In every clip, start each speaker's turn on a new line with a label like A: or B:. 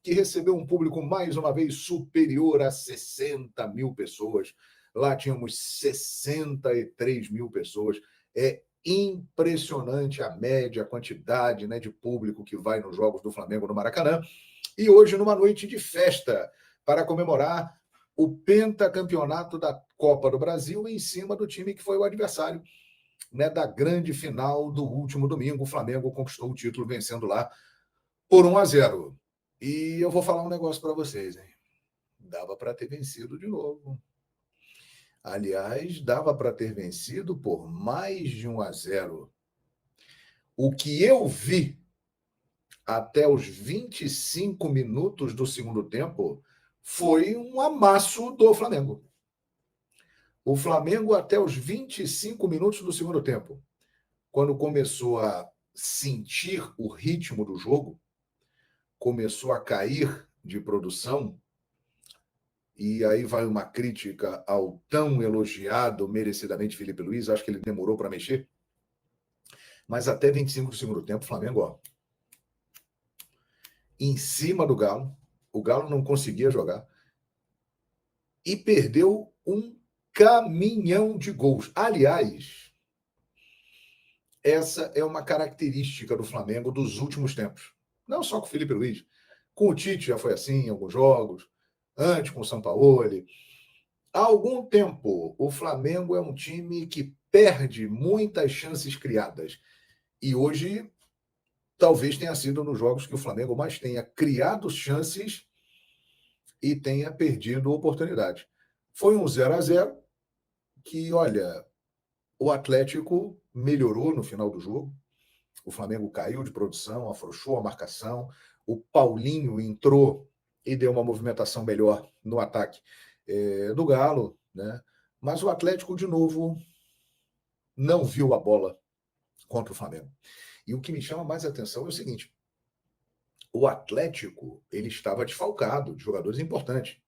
A: que recebeu um público mais uma vez superior a 60 mil pessoas. Lá tínhamos 63 mil pessoas. É impressionante a média, a quantidade, né, de público que vai nos jogos do Flamengo no Maracanã. E hoje, numa noite de festa, para comemorar o pentacampeonato da Copa do Brasil em cima do time que foi o adversário, né, da grande final do último domingo. O Flamengo conquistou o título vencendo lá por 1-0. E eu vou falar um negócio para vocês, hein? Dava para ter vencido de novo. Aliás, dava para ter vencido por mais de 1-0. O que eu vi até os 25 minutos do segundo tempo foi um amasso do Flamengo. O Flamengo, até os 25 minutos do segundo tempo, quando começou a sentir o ritmo do jogo, começou a cair de produção, e aí vai uma crítica ao tão elogiado, merecidamente, Felipe Luiz. Acho que ele demorou para mexer, mas até 25 do segundo tempo, o Flamengo, ó, em cima do Galo, o Galo não conseguia jogar, e perdeu um caminhão de gols. Aliás, essa é uma característica do Flamengo dos últimos tempos. Não só com o Felipe Luiz. Com o Tite já foi assim em alguns jogos, antes com o Sampaoli. Há algum tempo, o Flamengo é um time que perde muitas chances criadas. E hoje, talvez tenha sido nos jogos que o Flamengo mais tenha criado chances e tenha perdido oportunidades. Foi um 0-0 que, olha, o Atlético melhorou no final do jogo. O Flamengo caiu de produção, afrouxou a marcação. O Paulinho entrou e deu uma movimentação melhor no ataque do Galo, né? Mas o Atlético, de novo, não viu a bola contra o Flamengo. E o que me chama mais atenção é o seguinte: o Atlético ele estava desfalcado de jogadores importantes.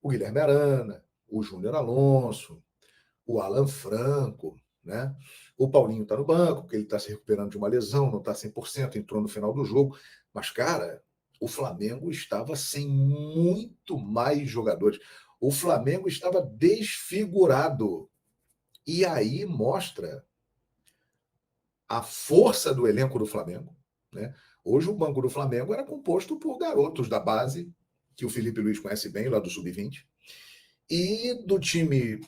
A: O Guilherme Arana, o Júnior Alonso, o Alan Franco, né? O Paulinho está no banco, porque ele está se recuperando de uma lesão, não está 100%, entrou no final do jogo. Mas, cara, o Flamengo estava sem muito mais jogadores. O Flamengo estava desfigurado. E aí mostra a força do elenco do Flamengo, né? Hoje o banco do Flamengo era composto por garotos da base, que o Felipe Luiz conhece bem, lá do Sub-20, e do time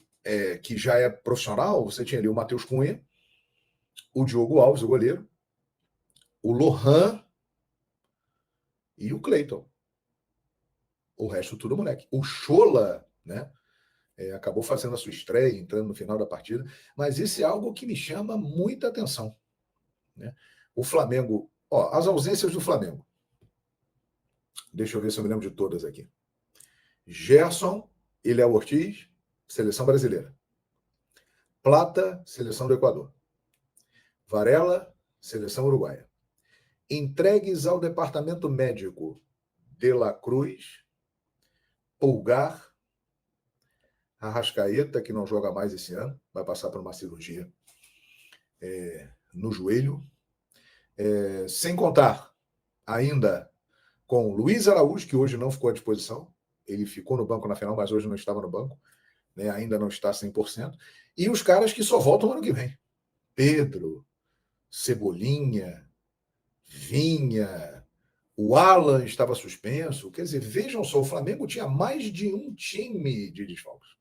A: que já é profissional. Você tinha ali o Matheus Cunha, o Diogo Alves, o goleiro, o Lohan e o Cleiton. O resto tudo moleque. O Chola, né? Acabou fazendo a sua estreia, entrando no final da partida. Mas isso é algo que me chama muita atenção, né? O Flamengo, ó, as ausências do Flamengo. Deixa eu ver se eu me lembro de todas aqui. Gerson e Léo Ortiz, seleção brasileira. Plata, seleção do Equador. Varela, seleção uruguaia. Entregues ao departamento médico De La Cruz, Pulgar, Arrascaeta, que não joga mais esse ano, vai passar por uma cirurgia no joelho. Sem contar ainda com Luiz Araújo, que hoje não ficou à disposição. Ele ficou no banco na final, mas hoje não estava no banco, né? Ainda não está 100%. E os caras que só voltam ano que vem. Pedro, Cebolinha, Vinha, o Alan estava suspenso. Quer dizer, vejam só, o Flamengo tinha mais de um time de desfalques.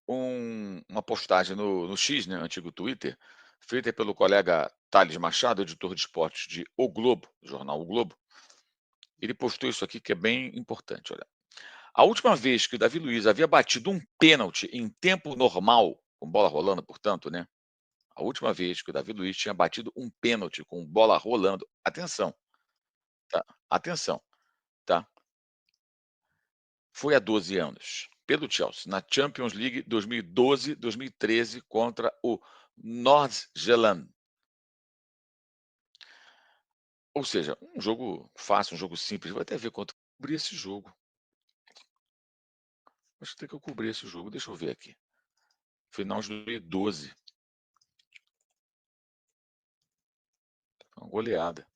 B: Uma postagem no X, né, antigo Twitter, feita pelo colega Thales Machado, editor de esportes de O Globo, do jornal O Globo. Ele postou isso aqui que é bem importante, olha. A última vez que o Davi Luiz havia batido um pênalti em tempo normal, com bola rolando, portanto, né? A última vez que o Davi Luiz tinha batido um pênalti com bola rolando, atenção, tá? Atenção, tá? Foi há 12 anos, pelo Chelsea, na Champions League 2012-2013 contra o Nordsjælland. Ou seja, um jogo fácil, um jogo simples. Vou até ver quanto eu cobri esse jogo. Acho que tem que eu cobrir esse jogo. Deixa eu ver aqui. Final de 2012. Uma goleada.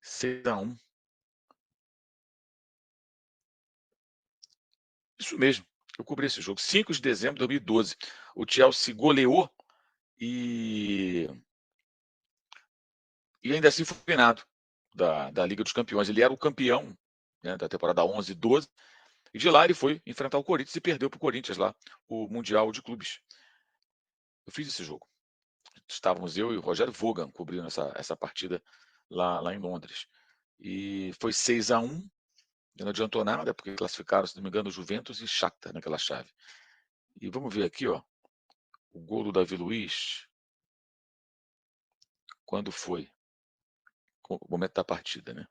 B: 6-1. Isso mesmo, eu cobri esse jogo. 5 de dezembro de 2012. O Chelsea goleou e ainda assim foi eliminado da Liga dos Campeões. Ele era o campeão, né, da temporada 11-12, e de lá ele foi enfrentar o Corinthians e perdeu para o Corinthians lá, o Mundial de Clubes. Eu fiz esse jogo. Estávamos eu e o Rogério Vaughan cobrindo essa partida lá em Londres. E foi 6-1, não adiantou nada, porque classificaram, se não me engano, Juventus e Shakhtar naquela chave. E vamos ver aqui, ó, o gol do Davi Luiz, quando foi? O momento da partida, né?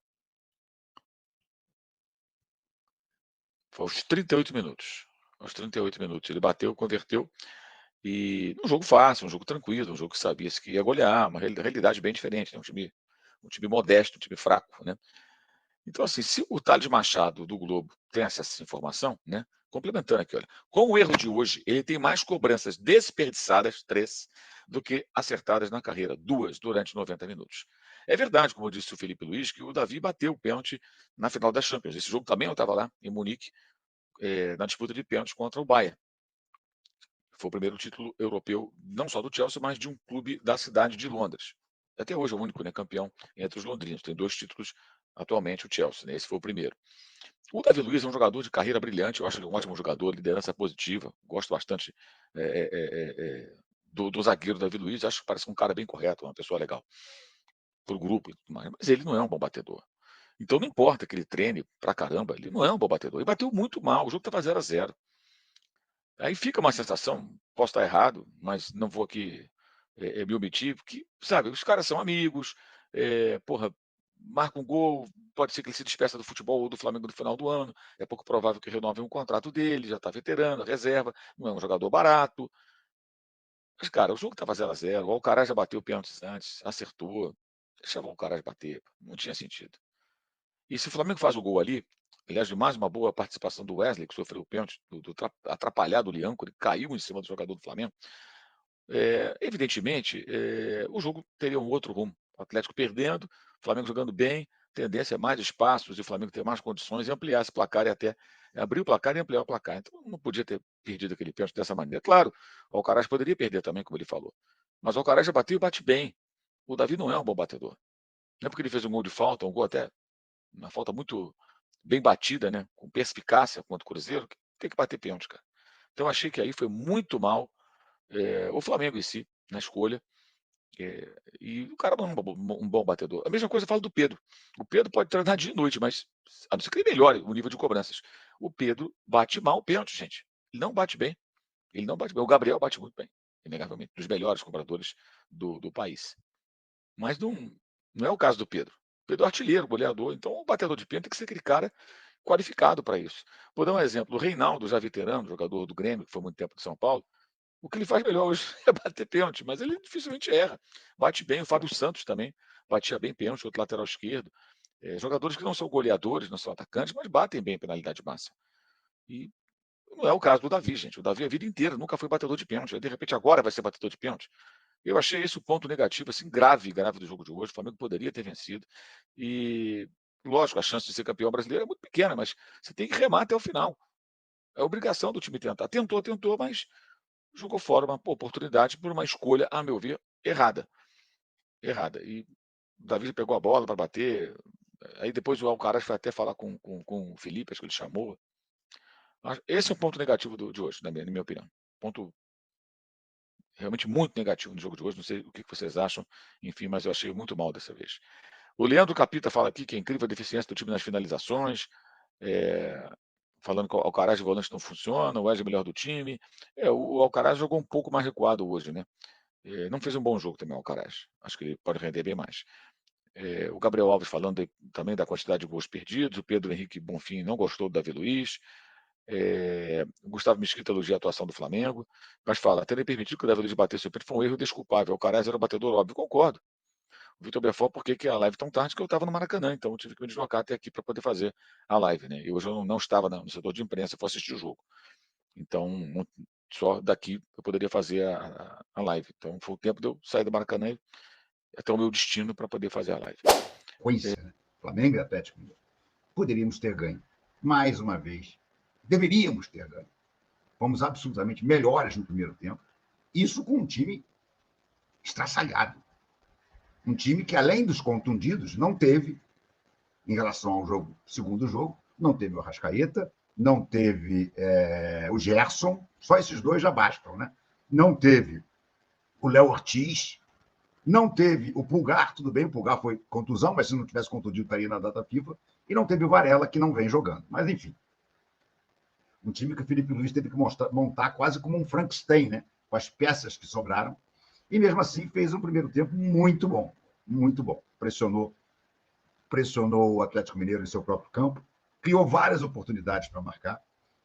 B: Foi aos 38 minutos. Aos 38 minutos. Ele bateu, converteu. E um jogo fácil, um jogo tranquilo, um jogo que sabia-se que ia golear, uma realidade bem diferente, né? Um time modesto, um time fraco, né? Então, assim, se o Thales Machado, do Globo, tem essa informação, né? Complementando aqui, olha, com o erro de hoje, ele tem mais cobranças desperdiçadas, 3, do que acertadas na carreira, 2 durante 90 minutos. É verdade, como disse o Felipe Luiz, que o Davi bateu o pênalti na final da Champions. Esse jogo também eu estava lá, em Munique, na disputa de pênaltis contra o Bayern. Foi o primeiro título europeu, não só do Chelsea, mas de um clube da cidade de Londres. Até hoje é o único, né, campeão entre os londrinos. Tem 2 títulos atualmente, o Chelsea, né? Esse foi o primeiro. O Davi Luiz é um jogador de carreira brilhante, eu acho ele um ótimo jogador, liderança positiva, gosto bastante do zagueiro Davi Luiz, acho que parece um cara bem correto, uma pessoa legal para o grupo e tudo mais, mas ele não é um bom batedor. Então não importa que ele treine pra caramba, ele não é um bom batedor. Ele bateu muito mal, o jogo estava 0-0. Aí fica uma sensação, posso estar errado, mas não vou aqui me omitir, que, sabe, os caras são amigos, porra, marca um gol, pode ser que ele se despeça do futebol ou do Flamengo no final do ano, é pouco provável que renovem um contrato dele, já está veterano, reserva, não é um jogador barato. Mas, cara, o jogo estava 0-0, o Alcaraz já bateu pênaltis antes, acertou, deixava o Alcaraz bater, não tinha sentido. E se o Flamengo faz o gol ali, aliás, de mais uma boa participação do Wesley, que sofreu o pênalti, do atrapalhado Lianco, ele caiu em cima do jogador do Flamengo. Evidentemente, o jogo teria um outro rumo. O Atlético perdendo, o Flamengo jogando bem, tendência é mais espaços e o Flamengo ter mais condições de ampliar esse placar e até abrir o placar e ampliar o placar. Então, não podia ter perdido aquele pênalti dessa maneira. Claro, o Alcaraz poderia perder também, como ele falou. Mas o Alcaraz já bateu e bate bem. O Davi não é um bom batedor. Não é porque ele fez um gol de falta, um gol até uma falta muito bem batida, né, com perspicácia contra o Cruzeiro, que tem que bater pênalti, cara. Então achei que aí foi muito mal o Flamengo em si, na escolha, e o cara não é um bom batedor. A mesma coisa eu falo do Pedro. O Pedro pode treinar dia e noite, mas a não ser que ele melhore o nível de cobranças. O Pedro bate mal o pênalti, gente. Ele não bate bem. Ele não bate bem. O Gabriel bate muito bem, inegavelmente, dos melhores cobradores do país. Mas não é o caso do Pedro. O Pedro é artilheiro, goleador, então o batedor de pênalti tem que ser aquele cara qualificado para isso. Vou dar um exemplo, o Reinaldo, já veterano, jogador do Grêmio, que foi muito tempo de São Paulo, o que ele faz melhor hoje é bater pênalti, mas ele dificilmente erra. Bate bem, o Fábio Santos também batia bem pênalti, outro lateral esquerdo. Jogadores que não são goleadores, não são atacantes, mas batem bem penalidade máxima. E não é o caso do Davi, gente. O Davi a vida inteira nunca foi batedor de pênalti. Aí, de repente, agora vai ser batedor de pênalti. Eu achei esse o ponto negativo, assim, grave do jogo de hoje. O Flamengo poderia ter vencido. E, lógico, a chance de ser campeão brasileiro é muito pequena, mas você tem que remar até o final. É obrigação do time tentar. Tentou, mas jogou fora uma oportunidade por uma escolha, a meu ver, errada. Errada. E o Davi pegou a bola para bater. Aí depois o Alcaraz foi até falar com o Felipe, acho que ele chamou. Esse é o ponto negativo de hoje, na minha opinião. Ponto realmente muito negativo no jogo de hoje. Não sei o que vocês acham, enfim, mas eu achei muito mal dessa vez. O Leandro Capita fala aqui que é incrível a deficiência do time nas finalizações, falando que o Alcaraz de volante não funciona, o Wesley é melhor do time. O Alcaraz jogou um pouco mais recuado hoje, né? Não fez um bom jogo também o Alcaraz. Acho que ele pode render bem mais. O Gabriel Alves falando também da quantidade de gols perdidos. O Pedro Henrique Bonfim não gostou do Davi Luiz. O Gustavo Mesquita elogia a atuação do Flamengo, mas fala, terem permitido que o Davi Luiz batesse o pênalti foi um erro desculpável. O Alcaraz era um batedor óbvio. Concordo. O Vitor Belfort, por que a live tão tarde? Que eu estava no Maracanã, então eu tive que me deslocar até aqui para poder fazer a live, né? E hoje eu não estava no setor de imprensa, eu fui assistir o jogo. Então, só daqui eu poderia fazer a live. Então, foi o tempo de eu sair do Maracanã e até o meu destino para poder fazer a live.
C: Né? Flamengo e Atlético. Poderíamos ter ganho. Mais uma vez, Deveríamos ter ganho. Fomos absolutamente melhores no primeiro tempo. Isso com um time estraçalhado. Um time que, além dos contundidos, não teve, em relação ao segundo jogo, não teve o Arrascaeta, não teve o Gerson, só esses dois já bastam, né? Não teve o Léo Ortiz, não teve o Pulgar, tudo bem, o Pulgar foi contusão, mas se não tivesse contundido estaria na data FIFA, e não teve o Varela, que não vem jogando. Mas, enfim, um time que o Felipe Luiz teve que montar quase como um Frankenstein, né? Com as peças que sobraram, e mesmo assim fez um primeiro tempo muito bom, muito bom. Pressionou o Atlético Mineiro em seu próprio campo, criou várias oportunidades para marcar.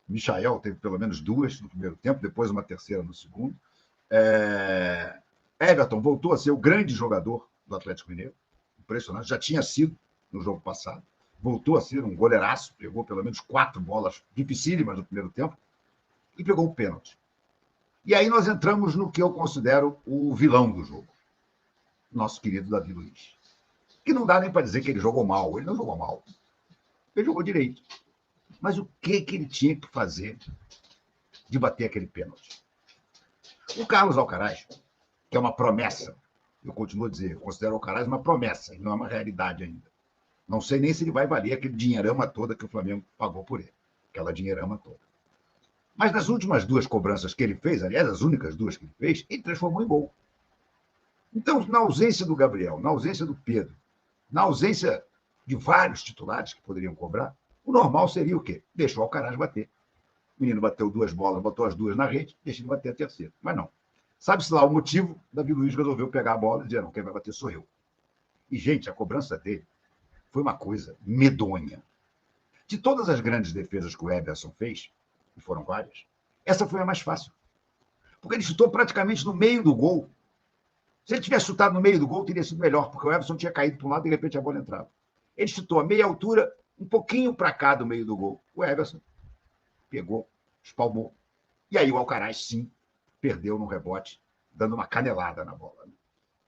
C: Michael teve pelo menos 2 no primeiro tempo, depois uma terceira no segundo. Everton voltou a ser o grande jogador do Atlético Mineiro, impressionante, já tinha sido no jogo passado, voltou a ser um goleiraço, pegou pelo menos 4 bolas dificílimas no primeiro tempo e pegou o pênalti. E aí nós entramos no que eu considero o vilão do jogo, nosso querido Davi Luiz, que não dá nem para dizer que ele jogou mal, ele não jogou mal, ele jogou direito. Mas o que ele tinha que fazer de bater aquele pênalti? O Carlos Alcaraz, que é uma promessa, eu continuo a dizer, eu considero o Alcaraz uma promessa, e não é uma realidade ainda. Não sei nem se ele vai valer aquele dinheirama toda que o Flamengo pagou por ele, aquela dinheirama toda. Mas nas últimas 2 cobranças que ele fez, aliás, as únicas 2 que ele fez, ele transformou em gol. Então, na ausência do Gabriel, na ausência do Pedro, na ausência de vários titulares que poderiam cobrar, o normal seria o quê? Deixar o Alcaraz bater. O menino bateu 2 bolas, botou as 2 na rede, deixa ele bater a terceira. Mas não. Sabe-se lá o motivo, Davi Luiz resolveu pegar a bola e dizer, não, quem vai bater sou eu. E, gente, a cobrança dele foi uma coisa medonha. De todas as grandes defesas que o Everson fez, e foram várias, essa foi a mais fácil. Porque ele chutou praticamente no meio do gol. Se ele tivesse chutado no meio do gol, teria sido melhor, porque o Everson tinha caído para um lado e de repente a bola entrava. Ele chutou a meia altura, um pouquinho para cá do meio do gol. O Everson pegou, espalmou. E aí o Alcaraz, sim, perdeu no rebote, dando uma canelada na bola.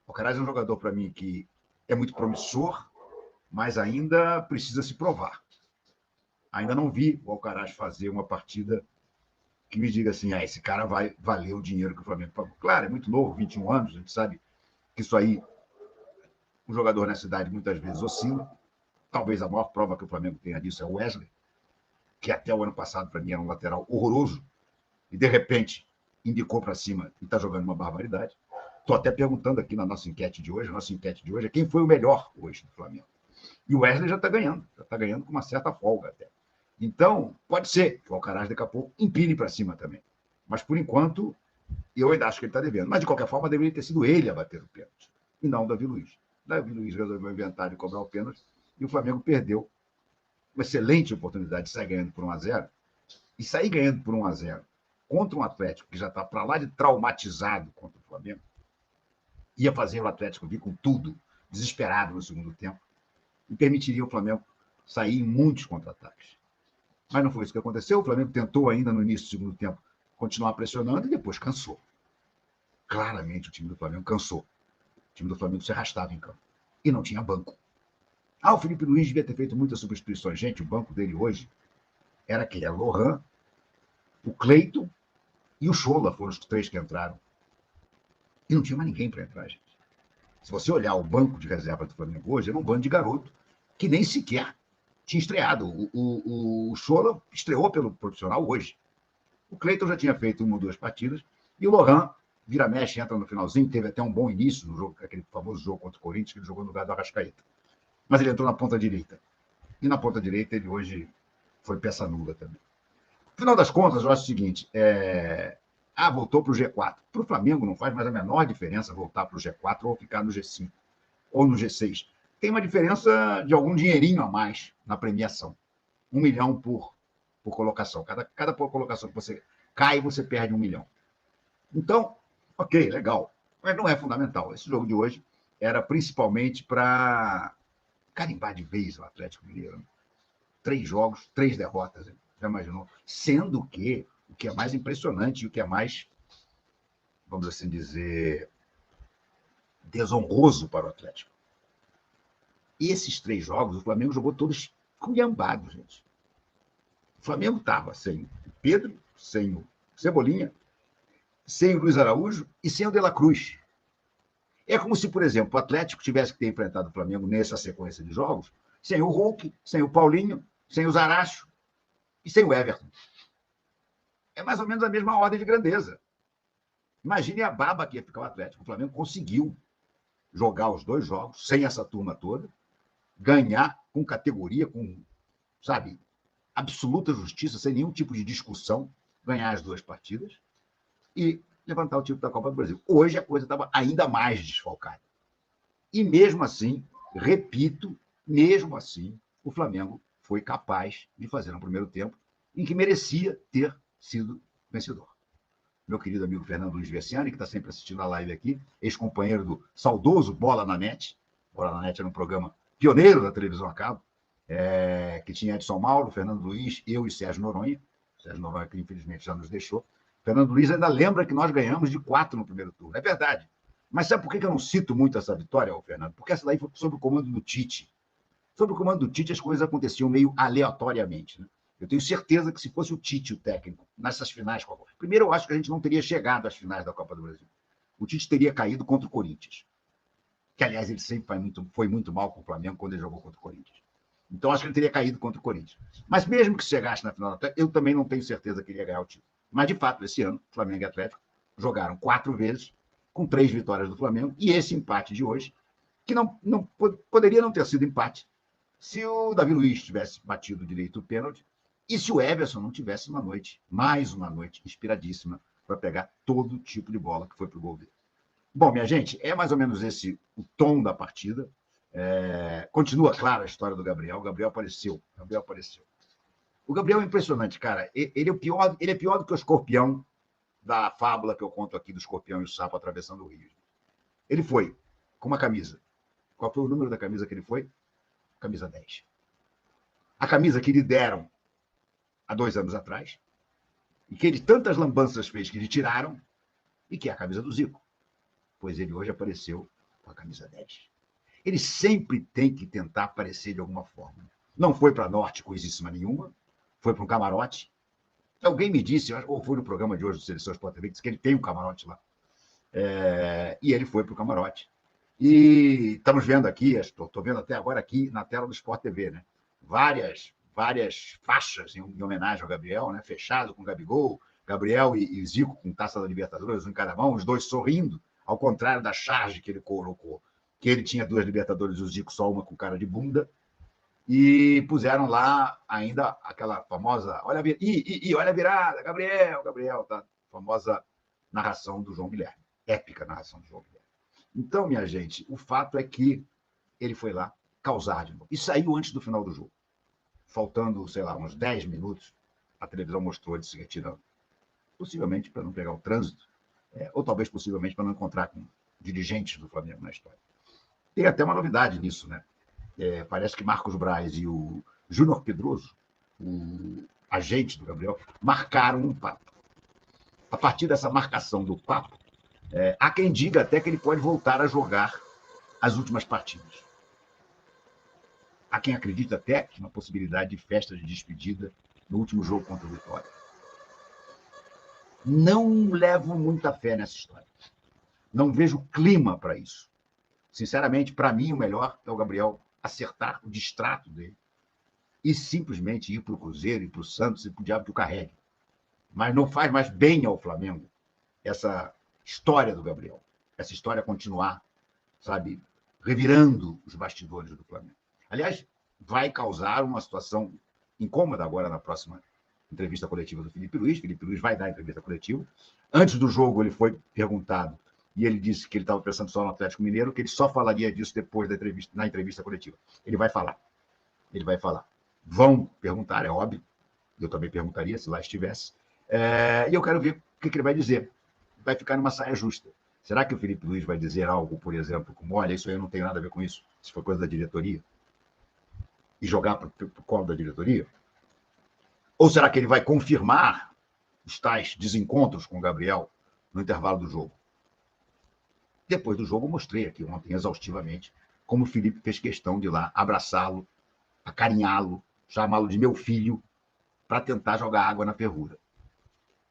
C: O Alcaraz é um jogador, para mim, que é muito promissor, mas ainda precisa se provar. Ainda não vi o Alcaraz fazer uma partida que me diga assim, esse cara vai valer o dinheiro que o Flamengo pagou. Claro, é muito novo, 21 anos, a gente sabe que isso aí, um jogador nessa idade muitas vezes oscila. Talvez a maior prova que o Flamengo tenha disso é o Wesley, que até o ano passado, para mim, era um lateral horroroso, e de repente indicou para cima e está jogando uma barbaridade. Estou até perguntando aqui na nossa enquete de hoje, é quem foi o melhor hoje do Flamengo. E o Wesley já está ganhando com uma certa folga até. Então, pode ser que o Alcaraz daqui a pouco empine para cima também. Mas, por enquanto, eu ainda acho que ele está devendo. Mas, de qualquer forma, deveria ter sido ele a bater o pênalti, e não o Davi Luiz. Davi Luiz resolveu inventar de cobrar o pênalti, e o Flamengo perdeu uma excelente oportunidade de sair ganhando por 1-0, e sair ganhando por 1-0 contra um Atlético que já está para lá de traumatizado contra o Flamengo, ia fazer o Atlético vir com tudo, desesperado no segundo tempo, e permitiria o Flamengo sair em muitos contra-ataques. Mas não foi isso que aconteceu. O Flamengo tentou ainda no início do segundo tempo continuar pressionando e depois cansou. Claramente o time do Flamengo cansou. O time do Flamengo se arrastava em campo. E não tinha banco. O Felipe Luiz devia ter feito muitas substituições. Gente, o banco dele hoje era quem? Era o Lohan, o Cleiton e o Schola foram os 3 que entraram. E não tinha mais ninguém para entrar, gente. Se você olhar o banco de reserva do Flamengo hoje, era um bando de garoto que nem sequer tinha estreado. O Schola estreou pelo profissional hoje. O Cleiton já tinha feito 1 ou 2 partidas. E o Lohan, vira-mexe, entra no finalzinho. Teve até um bom início no jogo, aquele famoso jogo contra o Corinthians, que ele jogou no lugar do Arrascaeta. Mas ele entrou na ponta direita. E na ponta direita ele hoje foi peça nula também. No final das contas, eu acho o seguinte, voltou para o G4. Para o Flamengo não faz mais a menor diferença voltar para o G4 ou ficar no G5 ou no G6. Tem uma diferença de algum dinheirinho a mais na premiação. 1 milhão por colocação. Cada colocação que você cai, você perde 1 milhão. Então, ok, legal. Mas não é fundamental. Esse jogo de hoje era principalmente para carimbar de vez o Atlético Mineiro. 3 jogos, 3 derrotas. Já imaginou? Sendo que o que é mais impressionante e o que é mais, vamos assim dizer, desonroso para o Atlético. E esses 3 jogos, o Flamengo jogou todos cunhambados, gente. O Flamengo estava sem o Pedro, sem o Cebolinha, sem o Luiz Araújo e sem o De La Cruz. É como se, por exemplo, o Atlético tivesse que ter enfrentado o Flamengo nessa sequência de jogos sem o Hulk, sem o Paulinho, sem o Zaracho e sem o Everton. É mais ou menos a mesma ordem de grandeza. Imagine a baba que ia ficar o Atlético. O Flamengo conseguiu jogar os 2 jogos sem essa turma toda, ganhar com categoria, com, sabe, absoluta justiça, sem nenhum tipo de discussão, ganhar as 2 partidas e levantar o título da Copa do Brasil. Hoje a coisa estava ainda mais desfalcada. E mesmo assim, repito, mesmo assim, o Flamengo foi capaz de fazer no primeiro tempo em que merecia ter sido vencedor. Meu querido amigo Fernando Luiz Versiani, que está sempre assistindo a live aqui, ex-companheiro do saudoso Bola na Net. Bola na Net era um programa pioneiro da televisão a cabo, que tinha Edson Mauro, Fernando Luiz, eu e Sérgio Noronha. Sérgio Noronha, que infelizmente já nos deixou. Fernando Luiz ainda lembra que nós ganhamos de 4 no primeiro turno. É verdade. Mas sabe por que eu não cito muito essa vitória, Fernando? Porque essa daí foi sob o comando do Tite. Sob o comando do Tite, as coisas aconteciam meio aleatoriamente, né? Eu tenho certeza que se fosse o Tite o técnico nessas finais... Primeiro, eu acho que a gente não teria chegado às finais da Copa do Brasil. O Tite teria caído contra o Corinthians. Que, aliás, ele sempre foi muito mal com o Flamengo quando ele jogou contra o Corinthians. Então, acho que ele teria caído contra o Corinthians. Mas mesmo que chegasse na final, eu também não tenho certeza que ele ia ganhar o título. Mas, de fato, esse ano, Flamengo e Atlético jogaram 4 vezes, com 3 vitórias do Flamengo, e esse empate de hoje, que não poderia não ter sido empate se o Davi Luiz tivesse batido direito o pênalti e se o Everson não tivesse uma noite, mais uma noite inspiradíssima para pegar todo tipo de bola que foi para o gol dele. Bom, minha gente, é mais ou menos esse o tom da partida. Continua, claro, a história do Gabriel. O Gabriel apareceu. O Gabriel é impressionante, cara. Ele é pior do que o escorpião da fábula que eu conto aqui do escorpião e o sapo atravessando o rio. Ele foi com uma camisa. Qual foi o número da camisa que ele foi? Camisa 10. A camisa que lhe deram há 2 anos atrás, e que ele tantas lambanças fez que lhe tiraram, e que é a camisa do Zico. Pois ele hoje apareceu com a camisa 10. Ele sempre tem que tentar aparecer de alguma forma. Não foi para Norte coisíssima nenhuma, foi para um camarote. Alguém me disse, ou foi no programa de hoje do Seleção Sport TV, disse que ele tem um camarote lá. E ele foi para o camarote. E estamos vendo aqui, estou vendo até agora aqui na tela do Sport TV, né? Várias faixas em homenagem ao Gabriel, né? Fechado com o Gabigol, Gabriel e Zico com taça da Libertadores em cada mão, os dois sorrindo, ao contrário da charge que ele colocou, que ele tinha 2 Libertadores e o Zico só uma com cara de bunda. E puseram lá ainda aquela famosa... Olha a virada, Gabriel, tá? Famosa narração do João Guilherme. Épica narração do João Guilherme. Então, minha gente, o fato é que ele foi lá causar de novo. E saiu antes do final do jogo. Faltando, sei lá, uns 10 minutos, a televisão mostrou ele se retirando. Possivelmente para não pegar o trânsito, ou talvez possivelmente para não encontrar com dirigentes do Flamengo na história. Tem até uma novidade nisso, né? Parece que Marcos Braz e o Júnior Pedroso, o agente do Gabriel, marcaram um papo. A partir dessa marcação do papo, há quem diga até que ele pode voltar a jogar as últimas partidas. Há quem acredita até na possibilidade de festa de despedida no último jogo contra o Vitória. Não levo muita fé nessa história. Não vejo clima para isso. Sinceramente, para mim, o melhor é o Gabriel acertar o distrato dele e simplesmente ir para o Cruzeiro e para o Santos e para o diabo que o carregue. Mas não faz mais bem ao Flamengo essa história do Gabriel. Essa história continuar, sabe, revirando os bastidores do Flamengo. Aliás, vai causar uma situação incômoda agora na próxima entrevista coletiva do Felipe Luiz. Felipe Luiz vai dar a entrevista coletiva. Antes do jogo, ele foi perguntado e ele disse que ele estava pensando só no Atlético Mineiro, que ele só falaria disso depois da entrevista, na entrevista coletiva. Ele vai falar. Vão perguntar, é óbvio. Eu também perguntaria, se lá estivesse. E eu quero ver o que ele vai dizer. Vai ficar numa saia justa. Será que o Felipe Luiz vai dizer algo, por exemplo, como, olha, isso aí não tem nada a ver com isso, se for coisa da diretoria? E jogar para o colo da diretoria? Ou será que ele vai confirmar os tais desencontros com o Gabriel no intervalo do jogo? Depois do jogo, eu mostrei aqui ontem, exaustivamente, como o Felipe fez questão de ir lá abraçá-lo, acarinhá-lo, chamá-lo de meu filho, para tentar jogar água na fervura.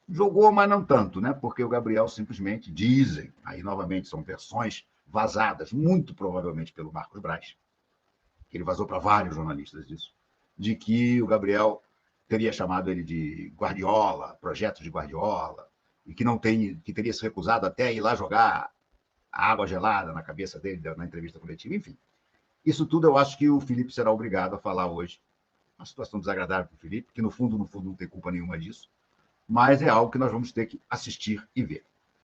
C: Jogou, mas não tanto, né? Porque o Gabriel simplesmente dizem, aí novamente são versões vazadas, muito provavelmente pelo Marcos Braz, que ele vazou para vários jornalistas disso, de que o Gabriel teria chamado ele de Guardiola, projeto de Guardiola, e que teria se recusado até a ir lá jogar a água gelada na cabeça dele na entrevista coletiva, enfim. Isso tudo eu acho que o Felipe será obrigado a falar hoje. Uma situação desagradável para o Felipe, que no fundo não tem culpa nenhuma disso, mas é algo que nós vamos ter que assistir e ver.